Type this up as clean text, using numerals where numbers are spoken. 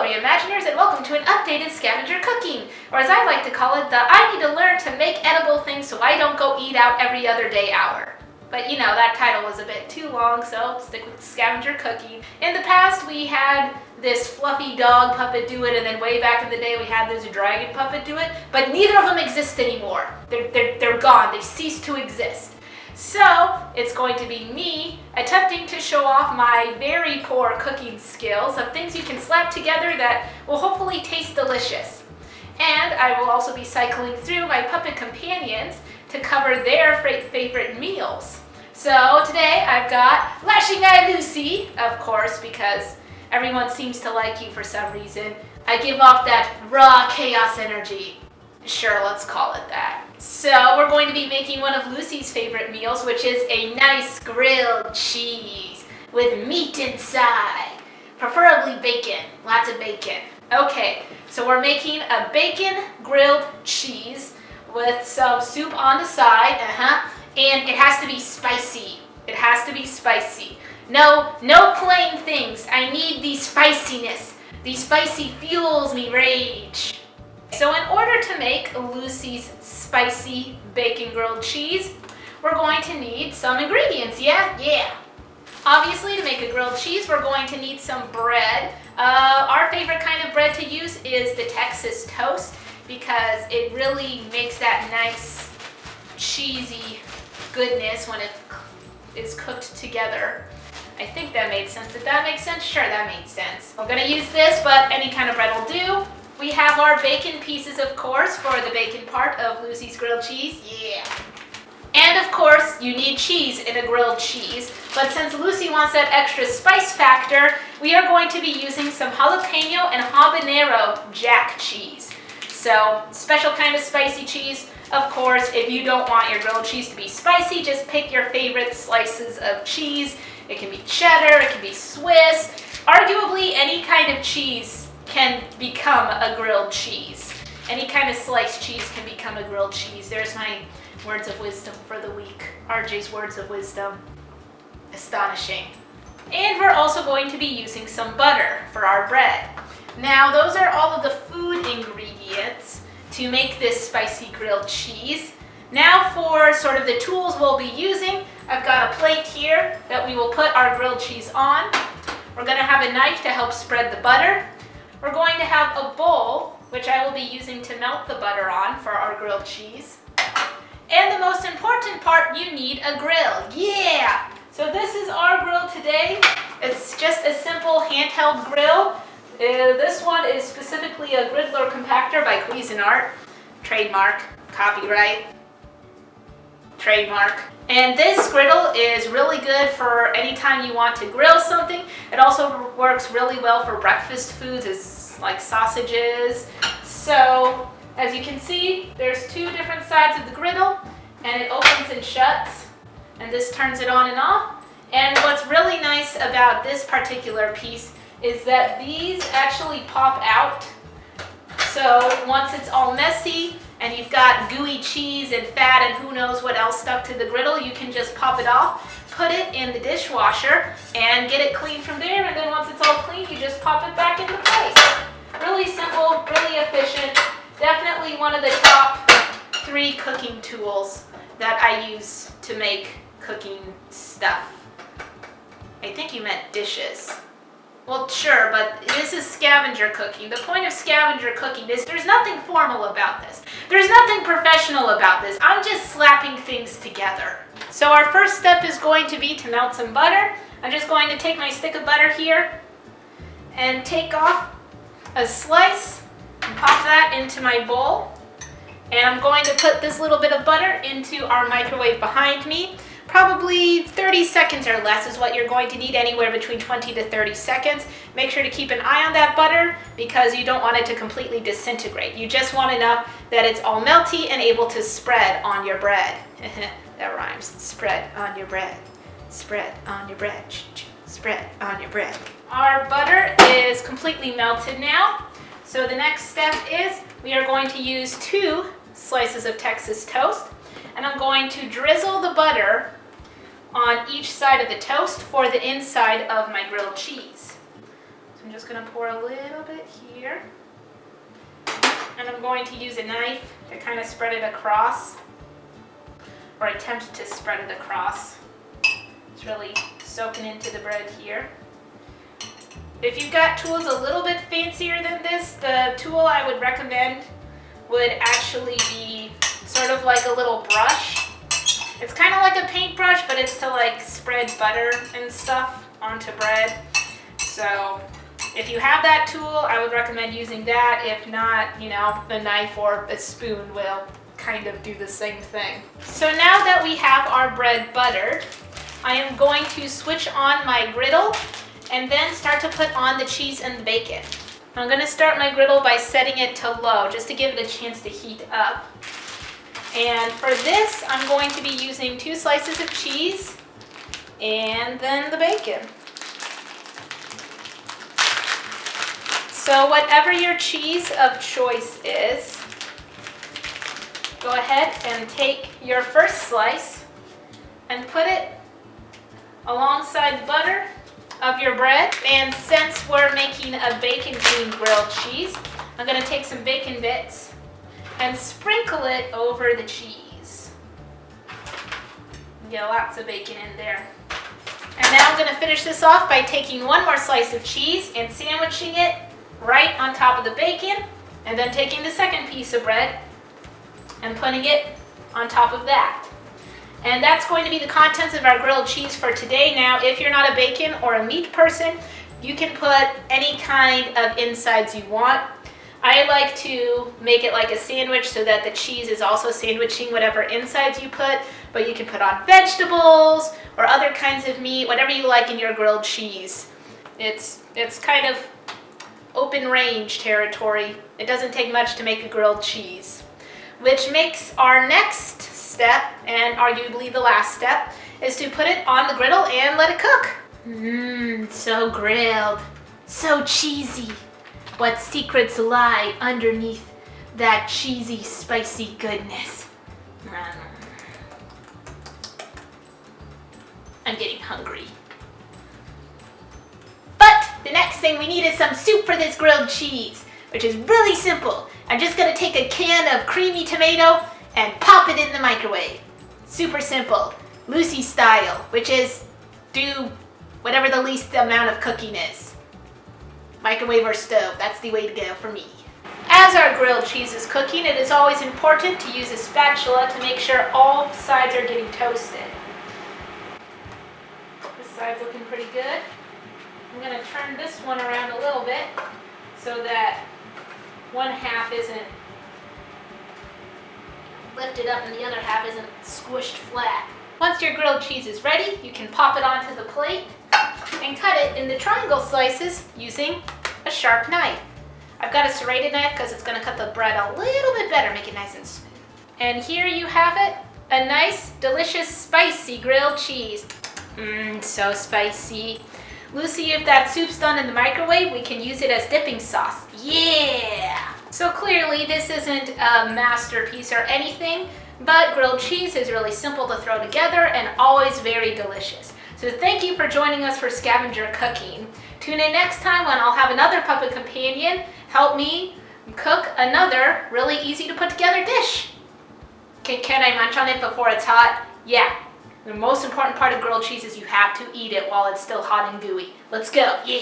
Hello Reimaginers, and welcome to an updated scavenger cooking, or as I like to call it, the I need to learn to make edible things so I don't go eat out every other day hour. But you know, that title was a bit too long, so I'll stick with scavenger cooking. In the past we had this fluffy dog puppet do it, and then way back in the day we had this dragon puppet do it, but neither of them exist anymore. They're gone, they ceased to exist. So, it's going to be me attempting to show off my very poor cooking skills of things you can slap together that will hopefully taste delicious. And I will also be cycling through my puppet companions to cover their favorite meals. So today I've got Lashing Eye Lucy, of course, because everyone seems to like you for some reason. I give off that raw chaos energy. Sure, let's call it that. So we're going to be making one of Lucy's favorite meals, which is a nice grilled cheese with meat inside, preferably bacon, lots of bacon. Okay, so we're making a bacon grilled cheese with some soup on the side, and it has to be spicy. It has to be spicy. No plain things. I need the spiciness. The spicy fuels me rage. So in order to make Lucy's spicy bacon grilled cheese, we're going to need some ingredients, yeah. Obviously, to make a grilled cheese, we're going to need some bread. Our favorite kind of bread to use is the Texas toast because it really makes that nice cheesy goodness when it is cooked together. I think that made sense. Did that make sense? Sure, that made sense. I'm gonna use this, but any kind of bread will do. We have our bacon pieces, of course, for the bacon part of Lucy's grilled cheese. Yeah. And of course, you need cheese in a grilled cheese. But since Lucy wants that extra spice factor, we are going to be using some jalapeno and habanero jack cheese. So, special kind of spicy cheese. Of course, if you don't want your grilled cheese to be spicy, just pick your favorite slices of cheese. It can be cheddar, it can be Swiss. Arguably, any kind of cheese can become a grilled cheese. Any kind of sliced cheese can become a grilled cheese. There's my words of wisdom for the week. RJ's words of wisdom. Astonishing. And we're also going to be using some butter for our bread. Now, those are all of the food ingredients to make this spicy grilled cheese. Now for sort of the tools we'll be using, I've got a plate here that we will put our grilled cheese on. We're gonna have a knife to help spread the butter. We're going to have a bowl, which I will be using to melt the butter on for our grilled cheese. And the most important part, you need a grill. Yeah! So this is our grill today. It's just a simple handheld grill. This one is specifically a Griddler compactor by Cuisinart. Trademark, copyright, trademark. And this griddle is really good for any time you want to grill something. It also works really well for breakfast foods, it's like sausages. So, as you can see, there's two different sides of the griddle, and it opens and shuts, and this turns it on and off. And what's really nice about this particular piece is that these actually pop out. So once it's all messy and you've got gooey cheese and fat and who knows what else stuck to the griddle, you can just pop it off, put it in the dishwasher, and get it clean from there. And then once it's all clean, you just pop it back into place. Really simple, really efficient. Definitely one of the top 3 cooking tools that I use to make cooking stuff. I think you meant dishes. Well, sure, but this is scavenger cooking. The point of scavenger cooking is there's nothing formal about this. There's nothing professional about this. I'm just slapping things together. So our first step is going to be to melt some butter. I'm just going to take my stick of butter here and take off a slice and pop that into my bowl. And I'm going to put this little bit of butter into our microwave behind me. Probably 30 seconds or less is what you're going to need, anywhere between 20 to 30 seconds. Make sure to keep an eye on that butter because you don't want it to completely disintegrate. You just want enough that it's all melty and able to spread on your bread. That rhymes. Spread on your bread. Spread on your bread. Spread on your bread. Our butter is completely melted now. So the next step is we are going to use 2 slices of Texas toast. And I'm going to drizzle the butter on each side of the toast for the inside of my grilled cheese. So I'm just going to pour a little bit here. And I'm going to use a knife to kind of spread it across, or attempt to spread it across. It's really soaking into the bread here. If you've got tools a little bit fancier than this, the tool I would recommend would actually be sort of like a little brush. It's kind of like a paintbrush, but it's to like spread butter and stuff onto bread. So if you have that tool, I would recommend using that. If not, you know, the knife or a spoon will kind of do the same thing. So now that we have our bread buttered, I am going to switch on my griddle and then start to put on the cheese and the bacon. I'm going to start my griddle by setting it to low just to give it a chance to heat up. And for this, I'm going to be using 2 slices of cheese and then the bacon. So whatever your cheese of choice is, go ahead and take your first slice and put it alongside the butter of your bread. And since we're making a bacon cream grilled cheese, I'm going to take some bacon bits and sprinkle it over the cheese. Get lots of bacon in there. And now I'm going to finish this off by taking 1 more slice of cheese and sandwiching it right on top of the bacon, and then taking the second piece of bread and putting it on top of that. And that's going to be the contents of our grilled cheese for today. Now, if you're not a bacon or a meat person, you can put any kind of insides you want. I like to make it like a sandwich so that the cheese is also sandwiching whatever insides you put, but you can put on vegetables or other kinds of meat, whatever you like in your grilled cheese. It's kind of open range territory. It doesn't take much to make a grilled cheese, which makes our next step, and arguably the last step, is to put it on the griddle and let it cook. So grilled, so cheesy. What secrets lie underneath that cheesy, spicy goodness? I'm getting hungry. But the next thing we need is some soup for this grilled cheese, which is really simple. I'm just gonna take a can of creamy tomato and pop it in the microwave. Super simple, Lucy style, which is do whatever the least amount of cooking is. Microwave or stove, that's the way to go for me. As our grilled cheese is cooking, it is always important to use a spatula to make sure all sides are getting toasted. This side's looking pretty good. I'm going to turn this one around a little bit so that one half isn't lifted up and the other half isn't squished flat. Once your grilled cheese is ready, you can pop it onto the plate and cut it into triangle slices using a sharp knife. I've got a serrated knife because it's going to cut the bread a little bit better, make it nice and smooth. And here you have it, a nice, delicious, spicy grilled cheese. So spicy. Lucy, if that soup's done in the microwave, we can use it as dipping sauce. Yeah! So clearly this isn't a masterpiece or anything, but grilled cheese is really simple to throw together and always very delicious. So thank you for joining us for Scavenger Cooking. Tune in next time when I'll have another puppet companion help me cook another really easy to put together dish. Can I munch on it before it's hot? Yeah. The most important part of grilled cheese is you have to eat it while it's still hot and gooey. Let's go. Yeah.